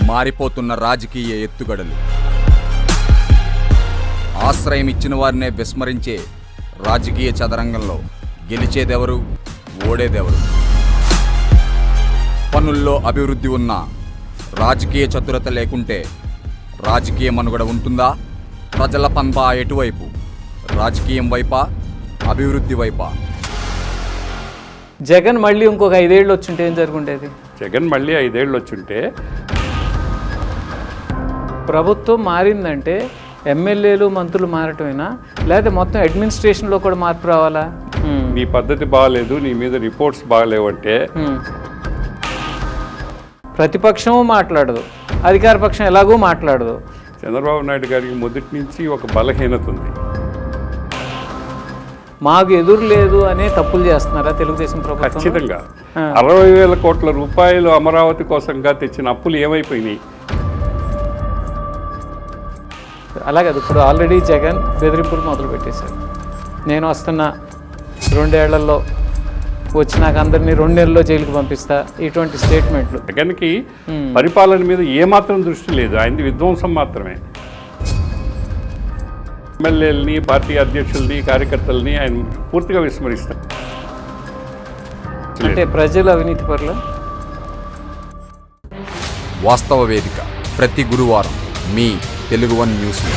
మారిపోతున్న రాజకీయ ఎత్తుగడలు, ఆశ్రయం ఇచ్చిన వారినే విస్మరించే రాజకీయ చదరంగంలో గెలిచేదెవరు, ఓడేదెవరు? పనుల్లో అభివృద్ధి ఉన్న రాజకీయ చతురత లేకుంటే రాజకీయ మనుగడ ఉంటుందా? ప్రజల పంపా ఎటువైపు? రాజకీయం వైపా, అభివృద్ధి వైపా? జగన్ మళ్ళీ ఇంకొక 5 ఏళ్ళు వచ్చుంటే ఏం జరుగుండేది? జగన్ మళ్ళీ 5 ఏళ్ళు వచ్చుంటే ప్రభుత్వం మారిందంటే ఎమ్మెల్యేలు మంత్రులు మారటమేనా, లేదా మొత్తం అడ్మినిస్ట్రేషన్లో కూడా మార్పు రావాలా? నీ పద్ధతి బాగాలేదు, నీ మీద రిపోర్ట్స్ బాగాలేవంటే ప్రతిపక్షము మాట్లాడదు, అధికార పక్షం ఎలాగూ మాట్లాడదు. చంద్రబాబు నాయుడు గారికి మొదటి నుంచి ఒక బలహీనత ఉంది. మాకు ఎదురు లేదు అనే తప్పులు చేస్తున్నారా తెలుగుదేశం ప్రభుత్వం? ఖచ్చితంగా 60,000 కోట్ల రూపాయలు అమరావతి కోసంగా తెచ్చిన అప్పులు ఏమైపోయినాయి? అలాగే ఇప్పుడు ఆల్రెడీ జగన్ బెదిరింపులు మొదలు పెట్టేశారు. నేను వస్తున్న 2 ఏళ్లలో వచ్చినాక అందరినీ 2 నెలల్లో జైలుకి పంపిస్తా, ఇటువంటి స్టేట్మెంట్లు. జగన్కి పరిపాలన మీద ఏమాత్రం దృష్టి లేదు, ఆయనది విధ్వంసం మాత్రమే. ఎమ్మెల్యేలని, పార్టీ అధ్యక్షుల్ని, కార్యకర్తల్ని ఆయన పూర్తిగా విస్మరిస్తారు. అంటే ప్రజలు అవినీతి పరులు. వాస్తవ వేదిక ప్రతి గురువారం మీ తెలుగు వన్ న్యూస్లో.